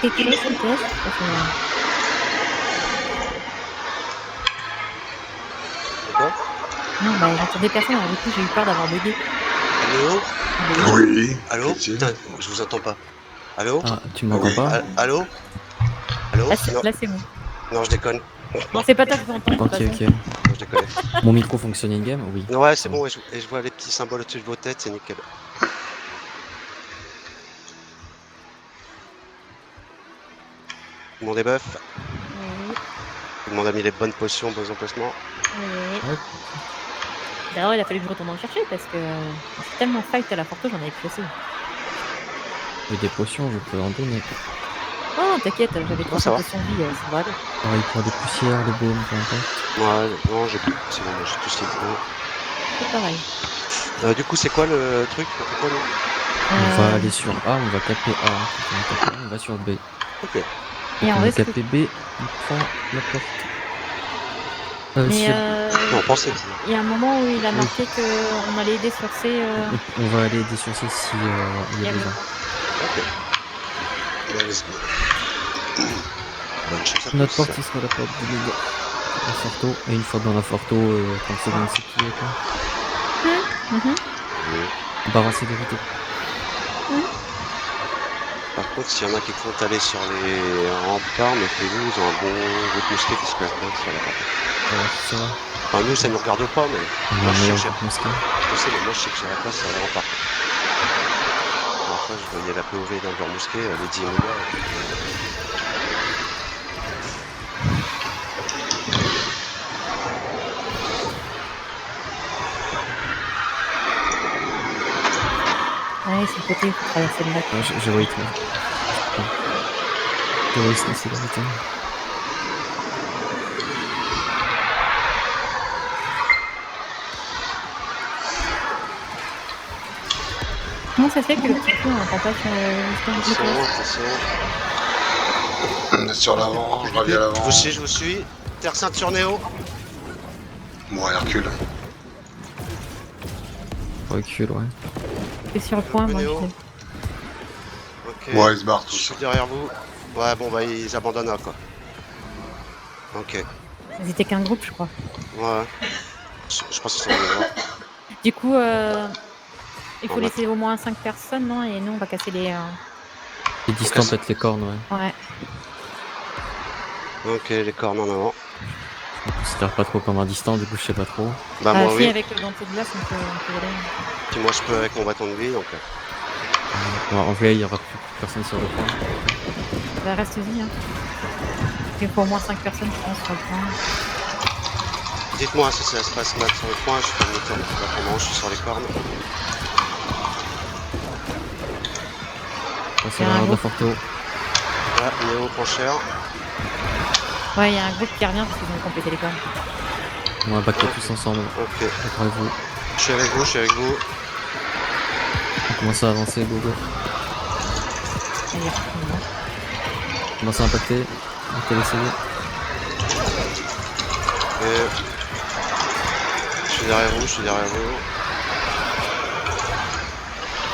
marqué quelle est sur le TS? Quoi? Non, bah j'entendais personne, alors du coup j'ai eu peur d'avoir bugué. Allô? Oui. Allô? Qu'est-il? Putain, je vous entends pas. Allô? Ah, tu m'entends Oui. pas? Allô? Allô? Non, Là c'est bon. non, je déconne. Bon, c'est pas toi que je vais entendre de toute Ok, façon. ok. Non, je déconne. Mon micro fonctionne in-game? Oui. Ouais, c'est bon, et je vois les petits symboles au-dessus de vos têtes, c'est nickel. Tout le monde est buff. Oui, Tout le monde a mis les bonnes potions, bons emplacements. oui. Ouais. D'ailleurs, il a fallu que je retourne en chercher parce que c'est tellement fight à la Forto, j'en avais plus assez. J'ai des potions, je peux en donner. Oh, t'inquiète, j'avais Bon, 300 ça va. potions de vie, ça va aller. Pareil pour les poussières, les baumes, peu importe. Ouais, non, c'est bon, moi, j'ai tout ce qu'il faut. C'est pareil. Du coup, c'est quoi le truc? On fait quoi, nous? On va aller sur A, on va taper A. Quand on tape A, on va sur B. Ok. Et Quand en on vrai, va taper B, il prend la porte. mais Non, pensez. il y a un moment où il a Oui. marqué qu'on allait aider sur C. On va aller aider sur C si il y a besoin. Ok. Bah, let's go. Bonne chance à Notre tous. porte, ce sera la porte du milieu. La Forto. Et une fois dans la Forto, 30 secondes, c'est plié, quoi. Barre en sécurité. Par contre, s'il y en a qui comptent aller sur les remparts, mettez-vous, ils ont un bon groupe mousquet qui se place pas sur la porte. Voilà, c'est ça. Enfin, nous, ça nous regarde pas, mais On a moi, un je sais meilleur que j'ai... groupe mosquée. Je sais, mais moi, je sais que j'ai la place sur les remparts. La dernière fois, je voyais la POV d'un joueur mousquet, les 10 moulins. Ouais, c'est le côté, il faut traverser le lac. Ouais, je wait là. Je wait la sécurité. Comment ça se fait que le petit coup, on n'entend pas sur le Attention, TS? attention. On est sur l'avant, je reviens à l'avant. Je vous suis. Terre Sainte sur Néo. Bon, Hercule. Recule, ouais. C'est sur le point, moi. Néo. Je... Ok. Ouais, ils se barrent Je tous. suis derrière vous. Ouais, bon, bah, ils abandonnent là, quoi. Ok. Ils étaient qu'un groupe, je crois. Ouais. Je pense qu'ils sont venus voir. Du coup, il faut On laisser au moins 5 personnes, non? Et nous, on va casser les... Les distants pètent les cornes, ouais. Ouais. Ok, les cornes en avant. Je me considère pas trop comme un distant, du coup je sais pas trop. Bah, moi, Si, oui. avec le dentier de glace, on peut y aller. Puis moi, je peux avec mon bâton de vie, donc... Ouais, en vrai, il y aura plus personne sur le point. Bah, reste-y, hein. Il faut au moins 5 personnes, je pense, sur le point. Dites-moi si ça se passe mal sur le point, je fais le moteur. Là, pendant je suis sur les cornes. Ça, c'est l'heure de la Forto. Là, Néo prend cher. Ouais, il y a un groupe qui revient parce qu'ils ont complété les cornes. On va backer tous ensemble. Ok. Préparez-vous. Je suis avec vous, je suis avec vous. On commence à avancer, go go. Allez, rapidement. On commence à impacter. On peut l'essayer. Et... Je suis derrière vous, je suis derrière vous.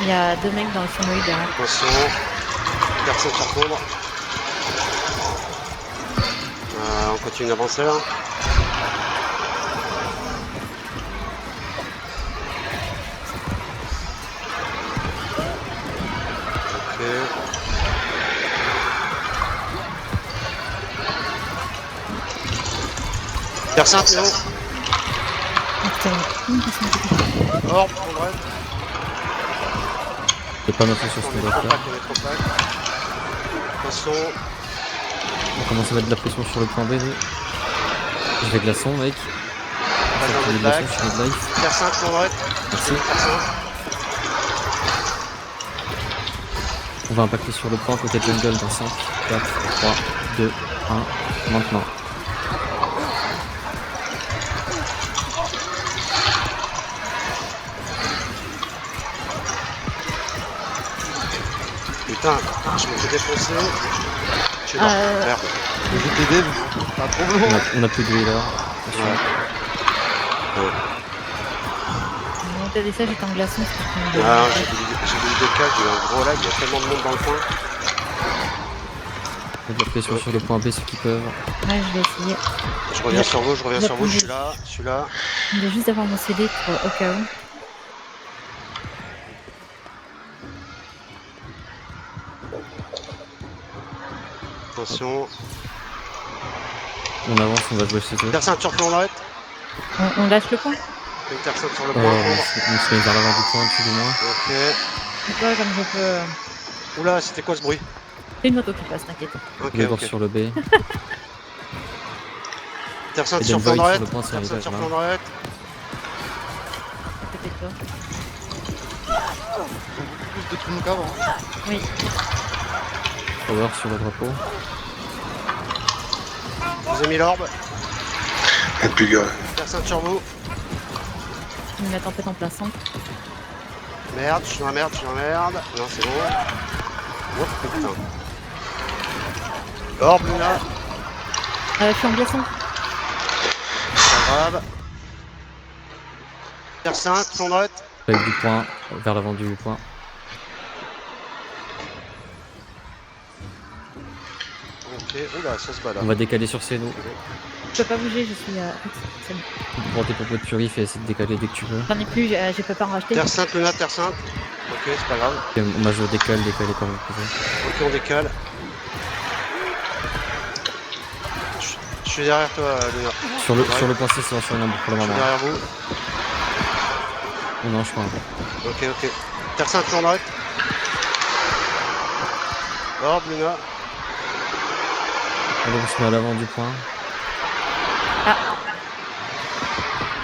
Il y a 2 mecs dans le sonoïde derrière. Attention. Personne sur répondre. On continue d'avancer là. Ok. Terre Sainte, Néo. Or, en vrai. C'est pas notre sur ce qu'on doit faire. Attention. On commence à mettre de la pression sur le point B, nous. Je vais glaçon, mec. Pas dans Je le mets de bac. glaçon, je mets de life. Terre Sainte, en vrai. Merci. Terre Sainte. On va impacter sur le point côté jungle dans 5, 4, 3, 2, 1. Maintenant. Putain, je me fais défoncer. Je suis là. Merde. Je vais t'aider, mais pas trop long. On a plus de healer. Attention. Ouais. Bon, t'as dit ça, j'étais en glaçon. Ah, j'ai vu des cas, j'ai eu un gros lag, il y a tellement de monde dans le coin. de la pression sur le point B ceux qui peuvent. Ouais, je vais essayer. Je reviens sur vous, je reviens sur vous, je suis là. Je vais juste avoir mon CD pour au cas où. Attention. On avance, on va jouer chez eux. Terre sainte sur flanc droite. On lâche le point. Une terre sainte sur le point. On se met vers l'avant du point, plus ou moins. Ok. Et toi, comme je peux. Oula, c'était quoi ce bruit? C'est une moto qui passe, t'inquiète. Ok, D'abord ok. sur le B. Terre sainte Et sur Del flanc Void droite. sur le point, c'est Terre un sainte sur rivage, flanc droite. À côté de toi. Plus de trucs qu'avant. Oui. Power sur le drapeau. Je vous ai mis l'orbe. Et puis, gars. Terre sainte sur vous. Il me met en fait en plein centre. Merde, je suis dans la merde, Non, c'est bon. Oh putain. L'orbe, Luna. Je suis en glaçon. Pas grave. Terre sainte, flanc droite. Avec du point, vers l'avant du point. Ok, oula, ça se bat là. On va décaler sur C, nous. Je peux pas bouger, je suis. C'est bon. Prends tes propos de purif et essaie de décaler dès que tu veux. J'en ai plus, je peux pas en racheter. Terre sainte, Luna, terre sainte. Ok, c'est pas grave. Et on va jouer décaler comme vous pouvez. Ok, on décale. Je suis derrière toi, Luna. Sur le point C, c'est en sur une pour le Je suis moment. derrière vous. On est en chemin. Ok, ok. Terre sainte, flanc droite. Orbe, Luna. Allez, on se met à l'avant du point. Ah.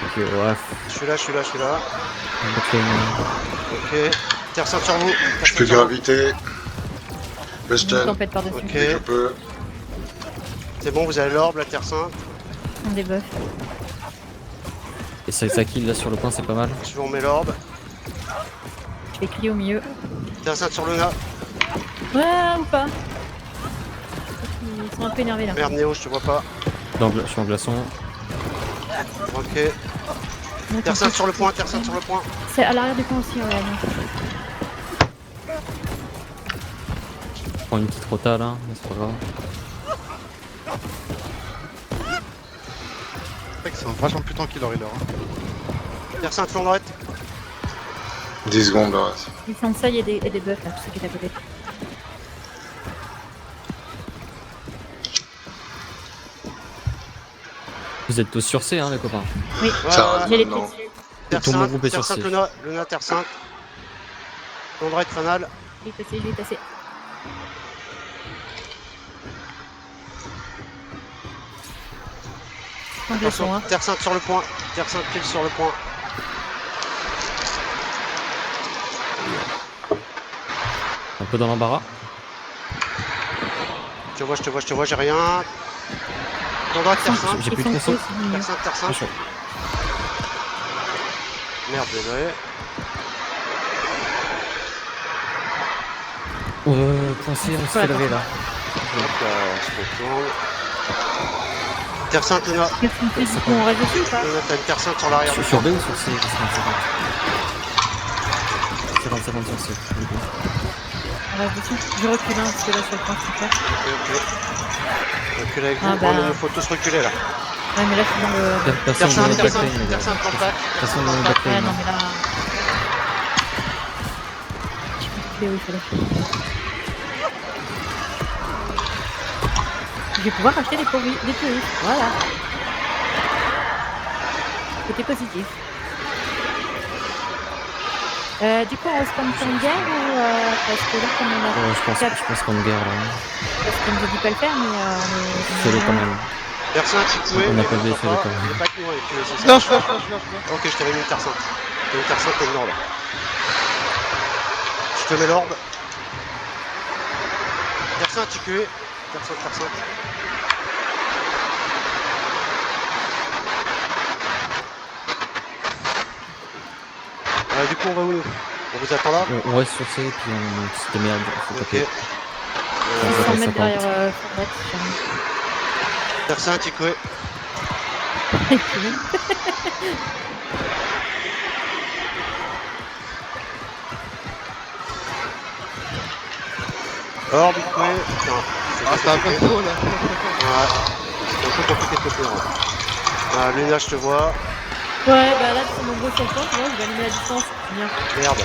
Ok, ouais. Je suis là. On bloque les mains. Ok. Terre sainte sur vous. Terre Je sainte peux sur vous. graviter. Une Weston, tempête par-dessus. Ok. dès que je peux. C'est bon, vous avez l'orbe, la terre sainte. On débuff. Et ça kill là sur le point, c'est pas mal. Je vous remets l'orbe. Je vais crier au milieu. Terre sainte sur Luna. Ouais, ou pas. Ils sont un peu énervés là. Merde, Néo, je te vois pas. Je suis en glaçon. Ok. Terre sainte sur le point, terre sainte sur le point. C'est à l'arrière du point aussi, ouais. Je prends une petite rota là, mais c'est pas grave. C'est vrai qu'ils sont vachement plus tranquilles leur healer. Terre sainte flanc droite. 10 secondes là. Ils sont de ça, il y a des buffs là, tout ce qui est à côté. Vous êtes tous sur C, hein, les copains. Oui, Ça Ouais, reste j'ai les maintenant. pieds dessus. Terre Tout mon sainte, groupe est terre sur sainte C. Luna, terre sainte. Flanc droite, fanal. Je vais passer. En glaçon, Attention, hein. terre sainte sur le point. Terre sainte pile sur le point. Un peu dans l'embarras. Je te vois, j'ai rien. Flanc droite, terre sainte. J'ai plus Ils de sont conso. tous mignons. Terre sainte. Chaud. Merde, désolé. Point C, on se fait lever là. Hop, je me tourne. Terre sainte, Luna. Qu'est-ce qu'on fait du coup? On reste dessus ou pas? Luna, t'as une terre sainte sur l'arrière. Sur B ou sur C? 50 sur C. du coup. On reste dessus. Je recule hein, parce que là sur le point c'est clair. Ok. Recule avec vous. Ah bah. Oh, il faut tous reculer là. Ouais mais là je suis dans le. Personne Terre dans le sainte, backline, les gars. terre sainte, contact. Personne dans le Ouais backline. non mais là. Je peux où il faut lâcher. Je vais pouvoir acheter des pourris. Voilà. Côté positif. Du coup on se prend une guerre ou parce que là comme on a. Je pense qu'on guerre là. Parce qu'on nous a dit pas le faire mais on est. Fais-le quand même. Terre sainte, Ikoué. On a pas bien fait le Il temps. n'y a pas que nous avec eux, c'est ça. Non, je suis là. Ok, je t'avais mis une terre sainte. T'as une terre sainte et une orbe. Je te mets l'orbe. Terre sainte, Ikoué. Terre sainte. Du coup, on va où nous? On vous attend là? On reste sur C et puis on se démerde. Faut Ok. taper. On va va pas mettre 50. derrière Format. Terre sainte, Ikoué. Orbe, Ikoué. Putain. Ah, c'est un peu trop là. Ouais. C'est un peu compliqué de te faire. Ah, Luna, je te vois. Ouais, bah là, ils sont nombreux sur le point, tu vois, je vais allumer la distance. C'est bien. Merde.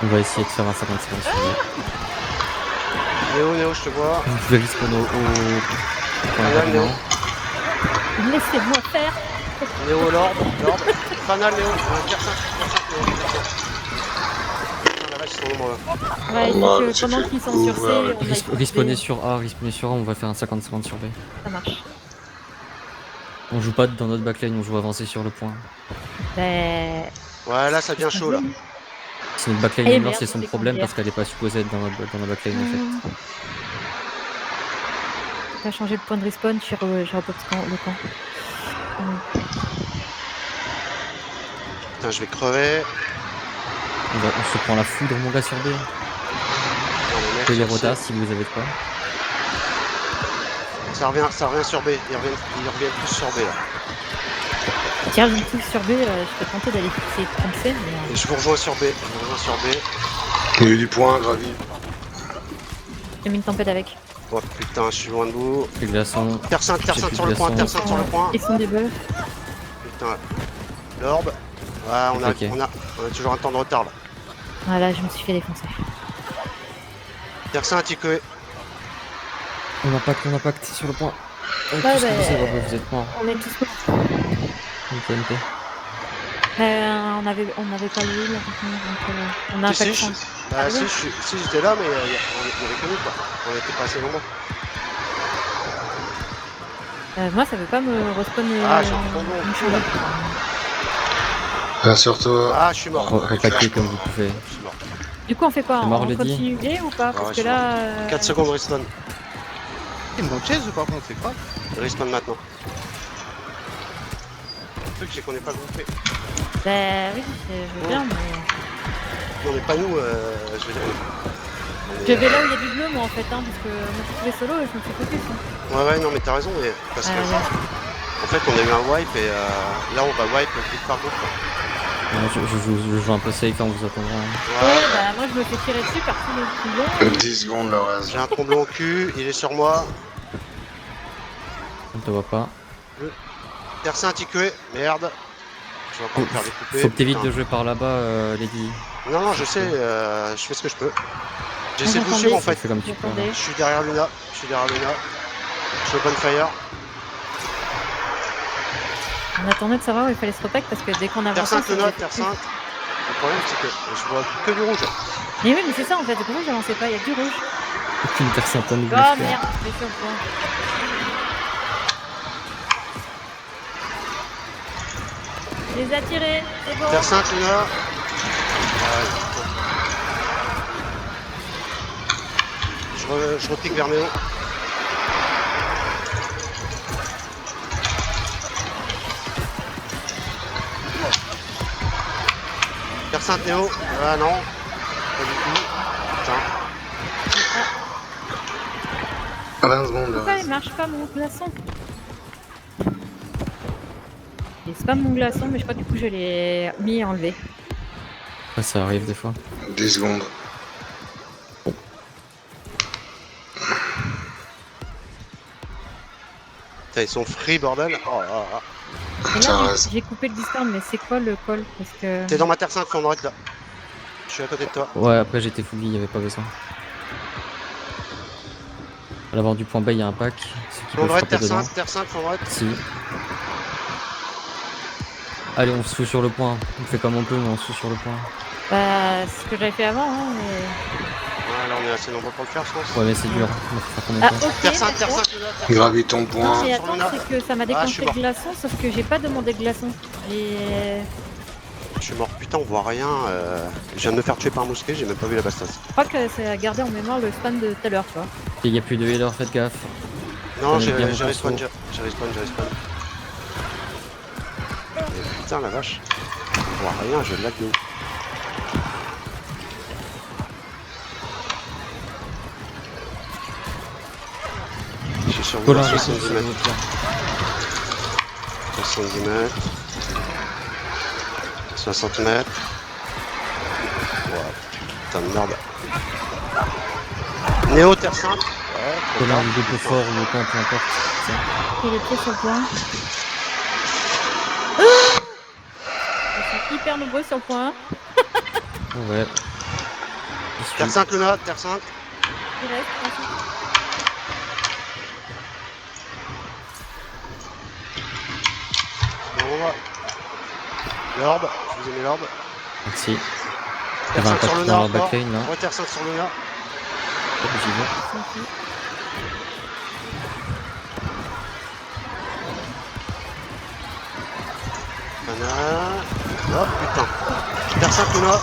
On va essayer de faire un 50 secondes sur lui. Néo, je te vois. Vous pouvez respawn au point Fanal, Néo. événement. Laissez-moi faire. Néo, Lord. Fanal, Néo. Kersin, Néo. La vache, ils sont nombreux. Ouais, il Bah, faut que c'est pendant fait qu'ils sont sur C, couvert, on aille Respawner sur B. sur A, on va faire un 50 secondes sur B. Ça marche. On joue pas dans notre backlane, on joue avancé sur le point. Bah... Ouais, là, ça devient chaud, là. Si notre backline Eh est mort, merde, c'est son c'est problème combien parce qu'elle est pas supposée être dans la backline en fait. T'as changé de point de respawn, je repop le camp. Putain, je vais crever. On se prend la foudre mon gars sur B. Non, mais mec, Que les sur C. rotas si vous avez de quoi. Ça revient sur B. Ils reviennent tous sur B, là. Tiens, je me tous sur B, je serais tenté d'aller essayer de prendre C, mais... Et je vous rejoins sur B. Il y a eu du point gravi. J'ai mis une tempête avec. Oh putain, je suis loin de vous. Les glaçons. Terre sainte J'ai plus sur de le point, glaçons. Terre sainte sur le point. Ils sont des buffs. Putain. L'orbe. Ouais, on a toujours un temps de retard là. Voilà, je me suis fait défoncer. Terre sainte, Ikoé. On impacte sur le point. Ouais, Tout ce que bah, vous savez, vous êtes morts. On est tous morts. TNT. On avait pas le heal, donc on a un Si, pack si, sans. bah, si, j'étais là, mais il y avait que nous quoi. On était pas assez nombreux. Moi, ça veut pas me respawn Ah, j'ai un trop bon. une chambre. Rassure-toi. Ah, je suis mort. Repaquez comme vous pouvez. Je suis mort. Du coup, on fait quoi? C'est mort, On Lady. continue B ou pas? Parce ouais, que je suis là... 4 secondes respawn. Ils m'ont chase ou par contre, c'est grave. Respawn maintenant. Le truc, c'est qu'on n'est pas groupé. Bah oui, je veux bien, mais... Non, mais pas nous, je veux dire. Je vais là où il y a du bleu, moi, en fait, hein, parce que moi, je suis tous les solos et je me fais focus. Hein. Ouais, non, mais t'as raison, mais parce que. Ouais. En fait, on a eu un wipe et là, on va wipe vite par groupe. Quoi. Je joue un peu safe, on vous attendra. Ouais, bah moi, je me fais tirer dessus par tous les couillons. 10 secondes, le reste. J'ai un tromblon au cul, il est sur moi. On te voit pas. Terre sainte, Ikoé. Merde. Je vais encore me faire découper. Faut que t'évites putain. de jouer par là-bas, Lady. Non, je sais, je fais ce que je peux. J'essaie de vous J'entendais. suivre en fait. Fais comme tu peux. J'entendais. Je suis derrière Luna. Je suis open fire. On attendait de savoir où il fallait se repack parce que dès qu'on Terre avance... sainte, Luna, Terre sainte. Le problème, c'est que je vois que du rouge. Mais oui, mais c'est ça, en fait, du rouge, j'avançais pas, il y a du rouge. Aucune personne Oh merde, je suis sur le point. Je les ai attirés, c'est bon. Terre sainte, Luna. Je repique vers Néo. Terre sainte, Néo. Ah non. Pas du tout. Putain. 20 secondes, le Pourquoi il reste. marche pas mon glaçon? Il spam mon glaçon, mais je crois que du coup je l'ai mis et enlevé. Ouais, ça arrive des fois. 10 secondes. Putain, ils sont free, bordel. Oh là là. Et Ça là, reste. j'ai coupé le Discord, mais c'est quoi le call? Parce que... T'es dans ma terre sainte, on droite là. Je suis à côté de toi. Ouais, après j'étais full vie, y'avait pas besoin. À l'avant du point B, il y a un pack. Ceux qui Fond peuvent droite, frapper terre dedans. sainte, fond droite. Si. Allez, on se fout sur le point. On fait comme on peut, mais on se fout sur le point. Bah, c'est ce que j'avais fait avant, hein, mais... Ouais, là on est assez nombreux pour le faire, je pense. Ouais, mais c'est dur. On va faire combien de Ah, temps ok, Terre sainte, d'accord. Luna, terre sainte. Gravis ton Non, point. mais sur attends, Luna. c'est que ça m'a je déclenché suis le mort. glaçon, sauf que j'ai pas demandé le glaçon. Et... Je suis mort, putain, on voit rien. Je viens de me faire tuer par un mousquet, j'ai même pas vu la bastos. Je crois que c'est à garder en mémoire le spam de tout à l'heure, tu vois. Et il y a plus de healer, faites gaffe. Non, Prenez j'ai bien vos respawn, persos. j'ai respawn. Mais putain, la vache. On voit rien, je lag de ouf. Je suis sur vous Colin, à 70 c'est mètres. votre plan. 70 mètres. 60 mètres. Wow, putain de merde. Néo, terre sainte. Ouais, C'est l'un du peu fort ou le camp, peu importe. Ça. Et les pieds sur le point. Ils sont hyper nombreux sur le point. Ouais. Terre sainte, Luna, terre sainte. Il reste, ensuite. Bon, l'orbe, je vous ai mis l'orbe. Merci. Terre T'avais un sainte sur pack Luna dans leur encore. backlane là. Ouais, terre sainte sur Luna. Hop, j'y vais. Ensuite. Voilà. Oh putain. Terre sainte, Luna.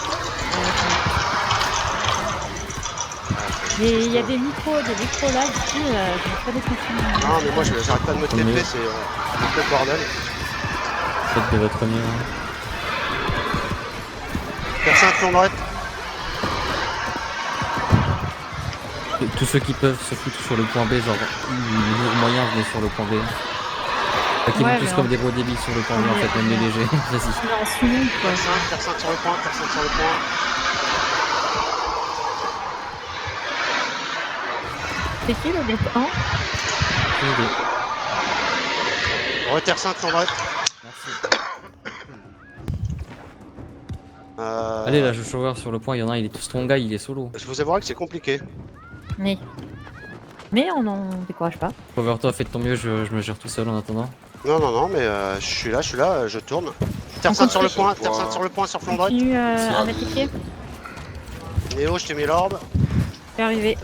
Mais il y a des micros là, du coup, j'ai pas des Non, mais moi j'arrête pas de me Tant mieux. TP, c'est un peu le bordel. Faites de votre mieux. Terre sainte, Londrette. Tous ceux qui peuvent se foutre sur le point B, genre, moyen, venez sur le point B. Qui vont Ouais, tous mais comme on- des gros débiles sur le point B, on en est- fait, même les légers. Vas-y. Il est en sous quoi. Terre sainte sur le point, terre sainte sur le point. C'est qui le groupe 1? Aucune idée. Ouais, terre sainte, Londrette. Merci. Euh, Allez, là, je shower sur le point, il y en a un, il est tout strong guy, il est solo. Je vous avouerai que c'est compliqué. Mais on n'en décourage pas. Shower, toi, fais de ton mieux, je me gère tout seul en attendant. Non, mais je suis là, je tourne. Terre sainte sur le point, terre sainte sur le point, sur Londrette. Continue à mettre les pieds. Néo, je t'ai mis l'orbe. Je vais arriver.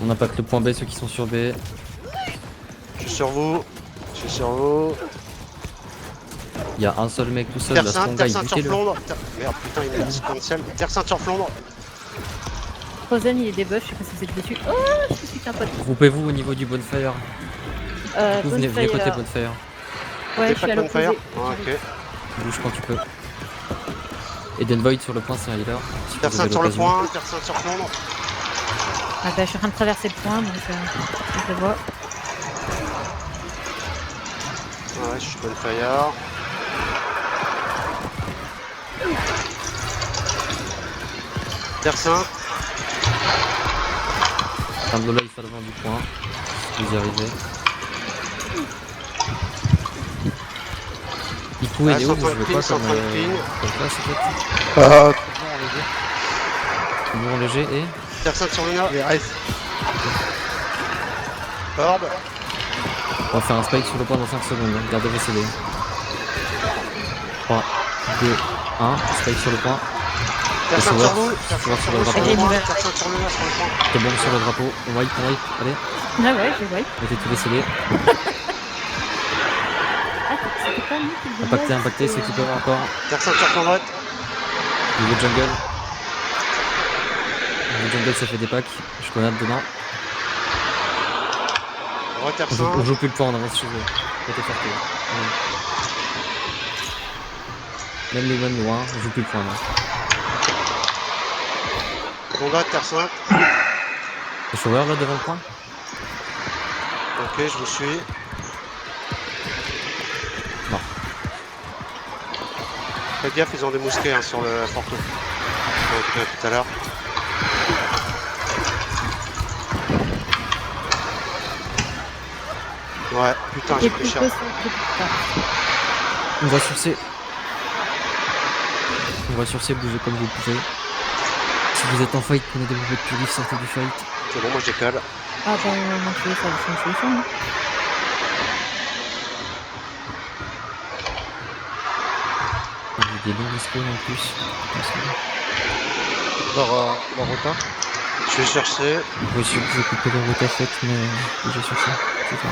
On impacte le point B, ceux qui sont sur B. Je suis sur vous. Je suis sur vous. Il y a un seul mec tout seul, Terre la strong sainte guy, sur butez-le. Flandre. Merde, putain, il m'a dit cancel. Terre sainte sur Flandre. Frozen, il est debuff, je sais pas si vous êtes dessus. Oh, je suis qu'un pote. Groupez-vous au niveau du bonfire. Vous venez côté bonfire. Ouais, T'es je pas suis à de l'opposé. bonfire. Ah, ok. Bouge quand tu peux. Eden Void sur le point, c'est un healer. Si Terre vous avez sainte sur le l'occasion. point, terre sainte sur Flandre. Ah bah, je suis en train de traverser le point, donc je le vois. Ouais, je suis bonfire. Terre sainte. Un de life à l'avant du point. Si vous y arrivez. Iku et Ouais, Léo, vous central jouez ping, pas central ping. comme classe en fait. Ah, Toujours léger et. Terre sainte sur Luna. les Ice. Orbe. On va faire un spike sur le point dans 5 secondes. Hein. Gardez vos CD. 3, 2, 1. Spike sur le point. Terre sainte sur vous. Terre Shower sainte sur sur le vous sur drapeau. le point. Terre sainte sur Luna sur le point. T'es bon sur le drapeau. Wipe, allez. Ah ouais, je vois. Mettez tous les CD. Ah, c'était pas nous qui le Impacté, ceux qui peuvent encore. Terre sainte sur Flandre. Niveau jungle. Niveau jungle, ça fait des packs. Je connais dedans. Ouais, terre On sainte. joue plus le point, on avance chez eux. Côté forté. Ouais. Même les loin, on joue plus le point là. Londrette, terre sainte. Le shower là devant le point. Ok, je vous suis. Non. Faites gaffe, ils ont des mousquets hein, sur le Forto. Donc, tout à l'heure. Ouais, putain, j'ai Et pris plus cher. que ça, plus On va sur C. On va sur C, bougez comme vous pouvez. Si vous êtes en fight, prenez des mouvements de purif, sortez du fight. C'est bon, moi je décale. Ah bah, non, ça c'est une solution. hein. Il y a des longs spawns en plus. Leur rotin. Je vais chercher. Vous pouvez couper dans votre affect, mais bougez sur C. C'est ça.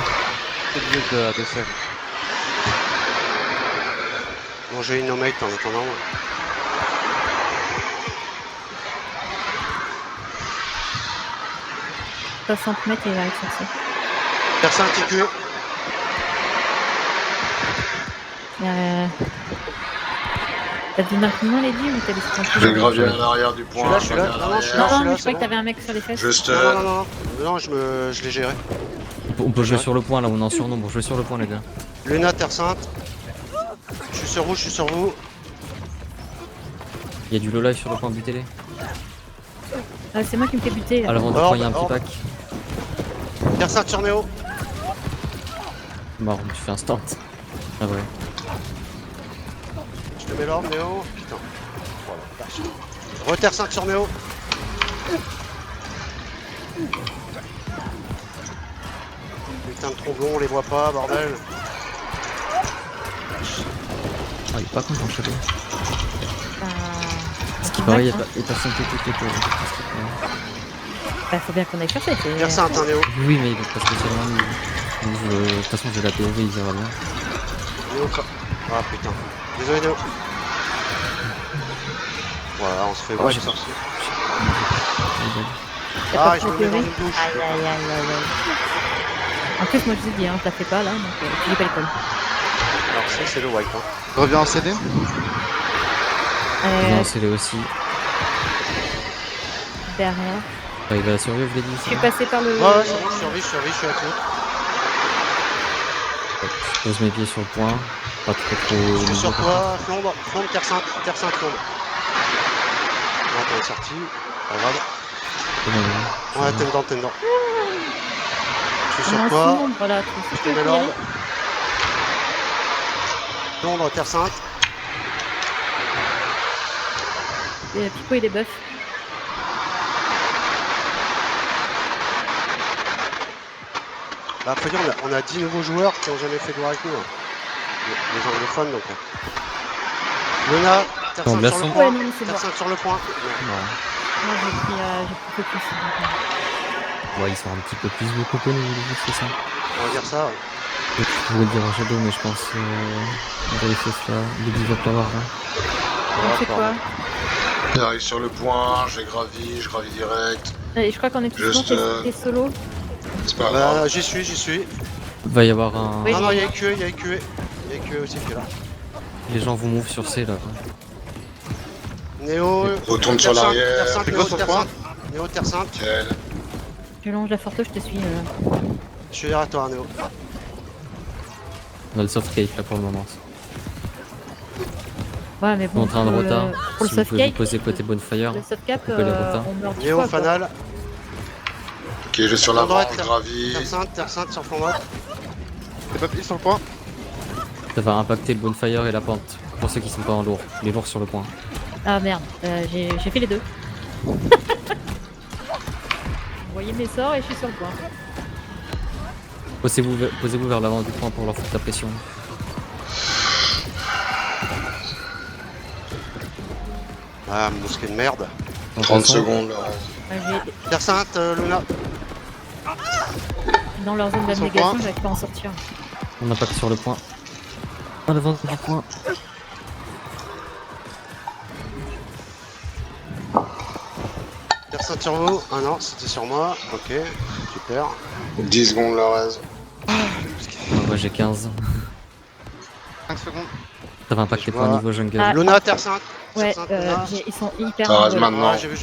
C'est le mieux de ADSL. Bon, j'ai une no-mate en attendant. 60 mètres, il va sur ça. Terre sainte, TQ. T'as dit d'inclinement les dieux ou t'as laissé tranquille? J'ai gravi à l'arrière du point. Je suis là, je suis là. Non, non, je suis Non, là, non, mais je c'est croyais bon. que t'avais un mec sur les fesses. Juste. Non, je l'ai géré. On peut jouer sur le point là, on est en surnombre. Jouez sur le point les gars. Luna, terre sainte. Je suis sur vous, je suis sur vous. Il y a du low life sur le point, butez-les. C'est moi qui me fais buter À là. l'avant du Orbe, point, il y a un petit orbe. pack. Terre sainte sur Néo. Mort, tu fais un start. Ah ouais. Je te mets l'orbe, Néo. Putain. Voilà, vache. Re-terre sainte sur Néo. Putain de tromblon, on les voit pas, bordel. Ah, il est pas content, Shadow. Ce qui paraît, il y a personne qui écoute pour Bah, faut bien qu'on aille chercher. Terre sainte, hein, Néo. Oui, mais il va pas spécialement nous. De toute façon, j'ai la POV, il ira bien. Néo, ah putain. Désolé, Néo. Voilà, on se fait voir j'ai sorcier. Ah, Ah, je me mets dans une douche. Aïe aïe aïe aïe aïe. En plus, moi je vous ai dit, hein, je la fais pas là, donc tu lis pas l'école. Alors, ça, c'est le wipe. Hein. Reviens en CD. Non, c'est le aussi. Derrière. Il va survivre, je l'ai dit. Je suis passé par le. Ouais, c'est bon, je survis, je suis à tout. Je pose mes pieds sur le point. Pas trop. Je suis sur toi, flambe, terre sainte, flambe. Ah, t'es sorti. Pas grave. Ouais, t'es dedans. Je suis sur toi. Voilà, Je te mets l'ordre. Londres, terre sainte. Pico il est buff. Bah, faut dire, on a 10 nouveaux joueurs qui n'ont jamais fait de war avec nous. Hein. Les anglophones, donc. Luna, terre sainte sur le point. Ouais, non, c'est Terre bon. sainte sur le point. Moi j'ai pris focus. Ouais, ils sont un petit peu plus beaucoup que nous, c'est ça. On va dire ça. Ouais. Je voulais le dire en Shadow, mais je pense on va laisser cela. Le developer pas voir là. On fait quoi? J'arrive sur le point, je gravis direct. Et je crois qu'on est tous Juste, bons, t'es solo. C'est pas grave. Bah, j'y suis. Va y avoir un. Oui. Non, il y a EQE aussi qui est là. Les gens vont move sur C là. Néo, Retourne sur l'arrière. Terre sainte, C'est Néo, quoi son terre point? sainte. Néo, terre sainte. Nickel. Je longe la forte, je te suis. Je suis derrière toi, Néo. On a le soft cake là pour le moment. Ouais, mais On est bon. en train de rota. Pour Si le vous pouvez vous soft poser côté bonfire. le soft cap, couper les rotas. on meurt 10 Néo, fois. quoi. Fanal. Ok, je suis sur l'avant, Droite, je gravis. terre sainte sur fond droite. T'es pas pris sur le point. Ça va impacter le bonfire et la pente. Pour ceux qui sont pas en lourd. Les lourds sur le point. Ah merde, j'ai fait les deux. Vous voyez mes sorts et je suis sur le point. Posez-vous vers l'avant du point pour leur foutre la pression. Ah, mousquet de merde. 30 secondes. Terre sainte, Luna. Dans leur zone Sur le d'abnégation, point. j'arrive pas à en sortir. On impacte sur le point. À l'avant du point. Terre sainte sur vous. Ah non, c'était sur moi. Ok, super. 10 secondes le reste. Moi j'ai 15. 5 secondes. Ça va impacter Je point vois. niveau jungle. Ah. Luna, terre sainte. Ouais, Terre sainte, Luna. ils sont hyper. Ça rase en maintenant. Ah, j'ai vu.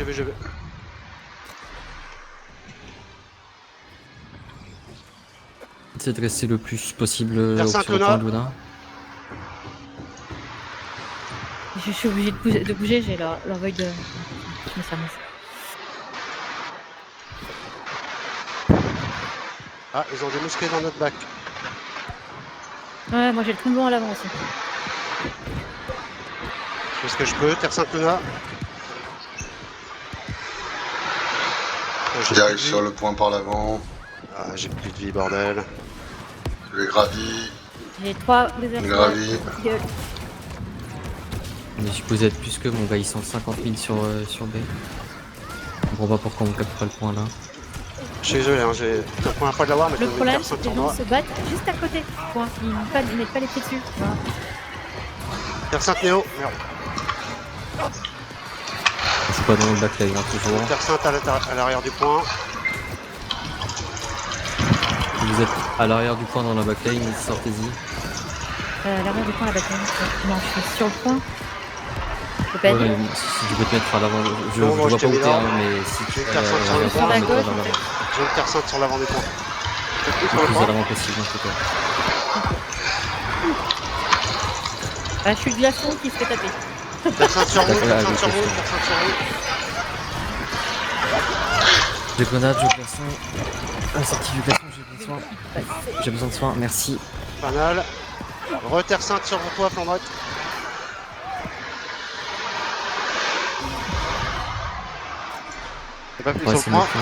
Essayez de rester le plus possible Terre au sainte, sur le Luna. point de Luna. Je suis obligée de bouger, j'ai leur void de. Je me serre. Ah, ils ont des mousquets dans notre bac. Ouais, moi j'ai le trombon à l'avant aussi. Je fais ce que je peux. Terre sainte, Luna. J'ai J'arrive plus de sur vie. le point par l'avant. Ah, j'ai plus de vie, bordel. Je vais gravis. J'ai 3 réserves. Gravi. Gueule. Mais je vous êtes plus que mon gars, ils sont 50 000 sur B. Je comprends pas pourquoi on capte pas le point là. Je suis désolé, hein, j'ai la première fois de l'avoir, mais je Le me mets problème, terre c'est sainte que sur les gens moi. se battent juste à côté. Point. Ils mettent pas les pieds dessus. Voilà. Terre sainte, Néo. Merde. C'est pas dans le backlane hein, toujours. Terre sainte à l'arrière du point. Si vous êtes à l'arrière du point dans la backlane, sortez-y. L'arrière du point, la bataille. Non, je suis sur le point. Je peux pas Ouais, dire. mais si tu peux te mettre à l'avant, je Non, moi, vois je pas où t'ai t'es, mis là. hein, mais si tu J'ai es une personne sur le à point, à l'avant, gauche, dans en l'avant. fait. J'ai une terre sainte sur l'avant du point. Le plus à l'avant possible en tout cas. Ah, je suis le glaçon qui se fait taper. Terre sainte sur vous, D'accord, terre avec sainte sur les vous, questions. terre sainte sur vous. J'ai grenade, j'ai glaçon. La sortie du glaçon, j'ai besoin. J'ai besoin de soins, merci. Fanal. Re-terre sainte sur toi, flanc droite. T'as pas pu Ouais, sur c'est le mon point. point.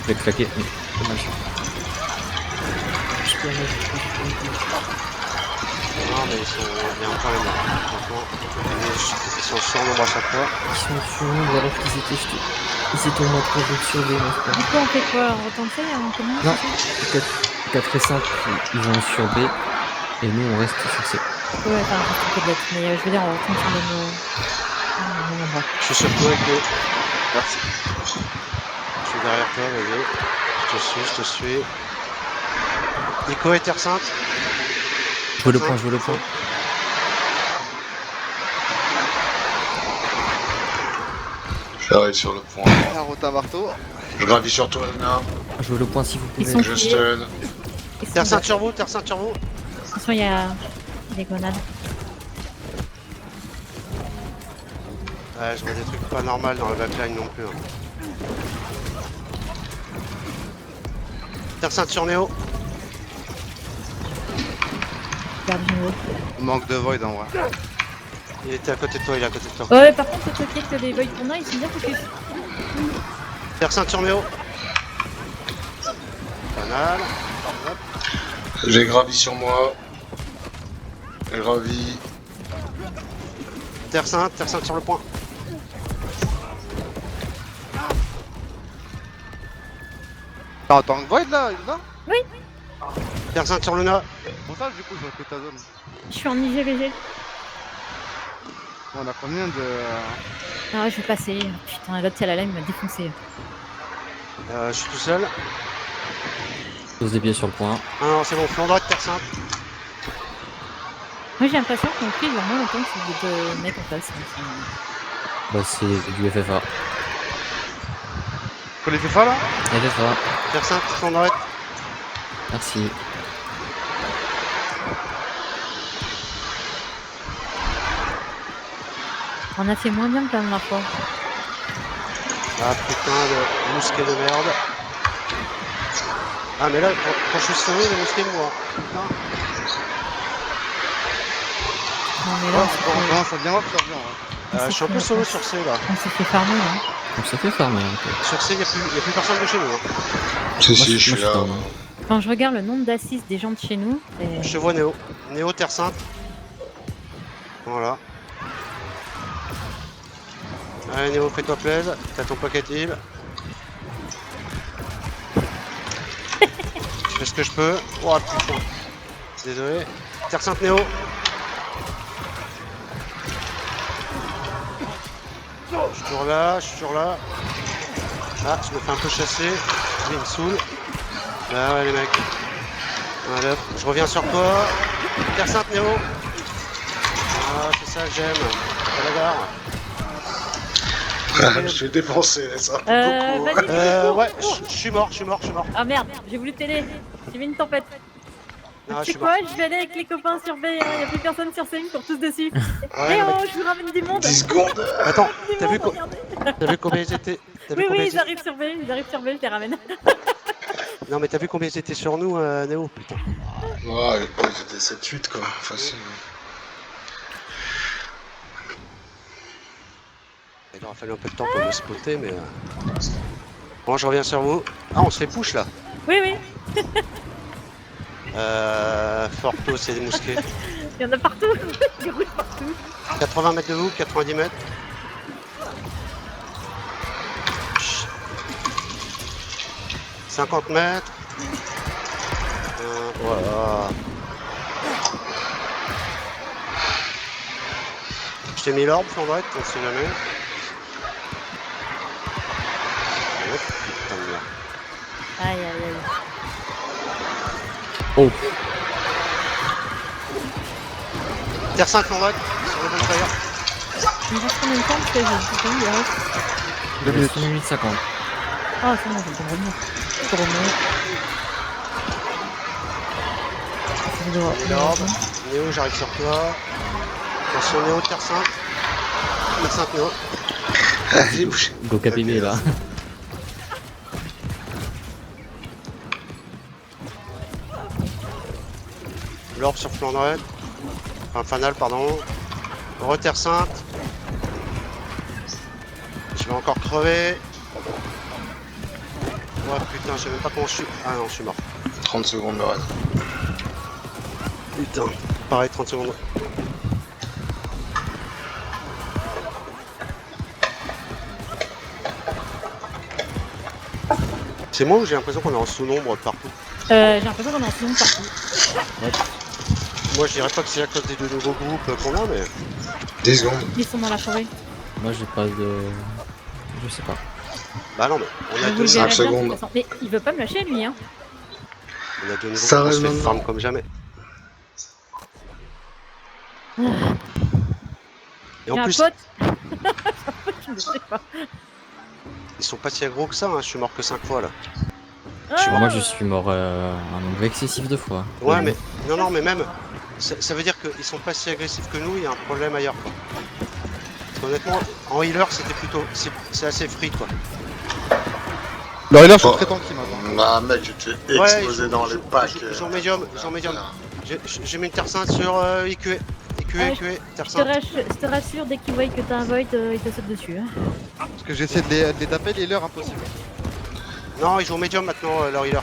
Je vais claquer, mais dommage. Non, mais il y a un problème là. Franchement, ils sont surnombreux à chaque fois. Ils sont sur nous alors qu'ils étaient jetés. Ils étaient au moins 3 jours sur 2, moi je crois. Du coup, on fait quoi? On retente ça en commun? Non, 4 et 5, ils vont sur B. Et nous, on reste sur C. Ouais, enfin, je peut-être. Mais je veux dire, on retente sur le même endroit. Je suis sur toi avec Léo. Merci. Je suis derrière toi, vas-y. Je te suis. Nico et Terre Sainte. Je veux le point, je veux le point. J'arrive sur le point. Un rotin marteau. Je gravis sur toi, Luna. Je veux le point si vous Ils pouvez. sont Je pliés. stun. Terre Sainte sur vous, Terre Sainte sur vous. Attention, il y a des grenades. Ouais, je vois des trucs pas normaux dans le backline non plus. Hein. Terre Sainte sur Néo. Garde du niveau. Manque de void en vrai. Il était à côté de toi, il est à côté de toi. Ouais, par contre, c'est ok que les voids qu'on a, ils sont bien focus. Terre Sainte sur Néo. Banal. Hop. J'ai gravi sur moi. J'ai gravi. Terre Sainte sur le point. T'as un tank void là, Luna? Terre Sainte sur Luna. Pour ça, du coup, je recrute ta zone. Je suis en IGVG. On a combien de. Ah ouais, je vais passer. Putain, l'autre, elle a il m'a défoncé. Je suis tout seul. Pose des pieds sur le point. Ah non, c'est bon, flanc droite, Terre Sainte. Moi, j'ai l'impression qu'on prie moins longtemps que c'est des mecs en face. Bah, c'est du FFA. Faut les FFA là? FFA, Terre Sainte, flanc droite. merci. On a fait moins bien que la dernière fois. Ah putain de mousquet de merde. Ah mais là, quand je suis sauvé, le mousquet me voit. Putain. Non, mais Ouais, là, on commence à bien voir sur bien. Ouais. Je suis un peu solo sur C là. on s'est fait farmer, hein. Donc ça fait farmer un peu. Sur C, il n'y a plus personne de chez nous. Hein. Si, si, je moi, suis là. down. Quand je regarde le nombre d'assists des gens de chez nous, c'est... Je te vois Néo. Néo, Terre Sainte. Voilà. Allez Néo, fais-toi plaisir. T'as ton pocket heal. Je fais ce que je peux. Oh putain. Désolé. Terre Sainte Néo. Je suis toujours là, je suis toujours là. Ah, je me fais un peu chasser. Lui, il me saoule. Bah ouais les mecs. Voilà, je reviens sur toi. Terre Sainte Néo. Ah, c'est ça que j'aime. La bagarre. Je suis dépensé, ça. Vas-y, Beaucoup. cours, Ouais, cours. je suis mort. Ah merde, j'ai voulu t'aider. J'ai mis une tempête. Ah, je Tu sais suis quoi, je vais aller avec les copains sur B, hein. Y a plus personne sur C, ils courent tous dessus. Ouais, Eh non, oh, je vous ramène du monde. 10 secondes. Attends, Du t'as vu, monde, regardez. t'as vu combien ils étaient Oui, oui, ils arrivent sur B, je les ramène. Non mais t'as vu combien ils étaient sur nous, Néo, putain. Ouais, c'était 7-8 quoi, facile. Il aura fallu un peu de temps pour me spotter, mais... Bon, je reviens sur vous. Ah, on se fait push là. Oui, oui, Forto, c'est des mousquets. il y en a partout. Des rouges partout. 80 mètres de vous, 90 mètres. Chut. 50 mètres. Voilà. Je t'ai mis l'orbe, Flandrette, on sait jamais. Hop, putain de merde. Aïe, aïe, aïe. Oh, Terre 5 Flandrette, sur le bonfire. Il me reste combien de temps parce que j'ai vu, il reste... il reste 1 minute 50. Ah, c'est bon, je vais revenir. Je peux revenir. L'orbe, Néo, j'arrive sur toi. Attention Néo, Terre Sainte. Terre Sainte Néo. J'ai bouché. Go KPB là. L'orbe sur flanc droit. Enfin, fanal, pardon. Terre Sainte. Je vais encore crever. Ouais, putain, je sais même pas comment je suis. Ah non, je suis mort. 30 secondes de raid. Putain, pareil, 30 secondes. C'est moi ou j'ai l'impression qu'on est en sous-nombre partout? J'ai l'impression qu'on est en sous partout. Moi je dirais pas que c'est à cause des deux nouveaux groupes qu'on a, mais... 10 secondes. Ils sont dans la forêt. Moi j'ai pas de. Je sais pas. Bah non, mais on a Vous deux, le 5 verrez bien, de secondes. toute façon. Mais il veut pas me lâcher lui, hein. on a deux nouveaux Ça groupes, on se reste fait maintenant. farm comme jamais. Et J'ai en un plus, pote. J'ai un pote qui ne sait pas. ils sont pas si aggro que ça, hein. Je suis mort que 5 fois là. Moi je suis mort un nombre excessif de fois. Ouais, mais... Non, mais même... Ça veut dire qu'ils sont pas si agressifs que nous, il y a un problème ailleurs, quoi. Parce qu'honnêtement, en healer, c'était plutôt... C'est assez free, quoi. Non, là, je suis Oh. très tranquille maintenant. Bah mec, j'étais Ouais, explosé ils dans sont- les packs. ils sont médium, ils sont médium. J'ai mis une Terre Sainte sur IQE. IQE, Ah, IQE, Terre Je Sainte. te rassure, dès qu'ils voient que t'as un void, ils te sautent dessus. Hein. Parce que j'essaie de les taper, les leurs impossible. Non, ils jouent médium maintenant, leur healer.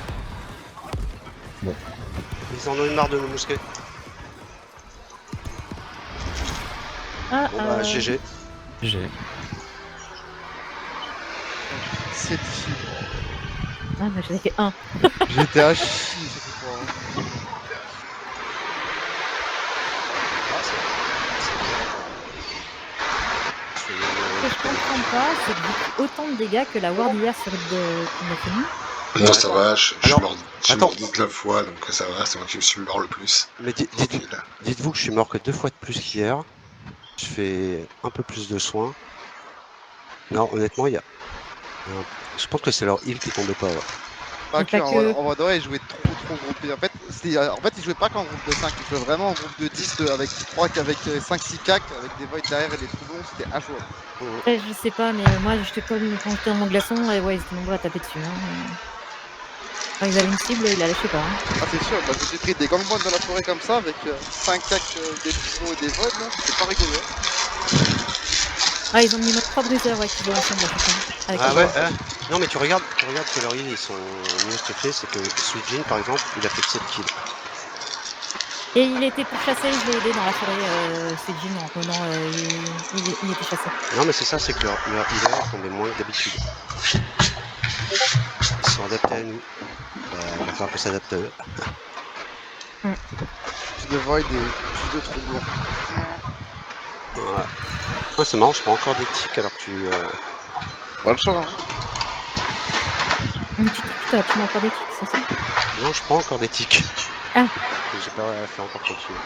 Bon. Ils en ont une marre de nous mousquer. Ah, Bon bah, GG. J'ai. C'est difficile. Ah, bah j'en ai fait un. J'étais à chier, c'était quoi. Hein. Ce que je comprends pas, c'est que vous faites autant de dégâts que la ward hier sur le qu'on a fini. Non, ça va, je suis Alors, mort, je suis attends. mort 19 fois, donc ça va, c'est moi qui me suis mort le plus. Mais dites-vous que je suis mort que 2 fois de plus qu'hier. Je fais un peu plus de soins. Non, honnêtement, je pense que c'est leur heal qui tombait pas. Ouais. Pas Et que, pas en, que- en vrai de vrai, ils jouaient trop groupés. En fait, ils jouaient pas qu'en groupe de 5, ils jouaient vraiment en groupe de 10 avec 5-6 cacs, avec des voids derrière et des trous longs, c'était injouable. Je sais pas, mais moi j'étais quand j'étais dans mon glaçon et ouais, ils étaient nombreux à taper dessus. Hein. Quand ils avaient une cible, ils la lâchaient pas. Hein. Ah, c'est sûr, bah, je me suis pris des gangbangs dans la forêt comme ça, avec 5 cacs, des trous longs et des voids, non, c'était pas rigolo. Ah, ils ont mis notre 3 briseurs ouais, qui vont ensemble à chaque fois. Avec Ah les ouais, voix. non mais tu regardes que leurs heals ils sont mieux stuffés, c'est que Sweet Jean par exemple, il a fait que 7 kills. Et il était pour chasser, je l'ai aidé dans la forêt, c'est Jean en revenant, il était chassé. Non mais c'est ça, c'est que leur healer tombait moins que d'habitude. Ils sont adaptés à nous. Il va falloir qu'on s'adapte à eux. Plus de voids et plus de trous longs. Voilà. Ah, c'est marrant, je prends encore des tics alors que tu... Pas le choix, hein. Tu m'as encore des kicks, c'est ça? Non, je prends encore des tics. Ah. J'ai pas fait encore continuer.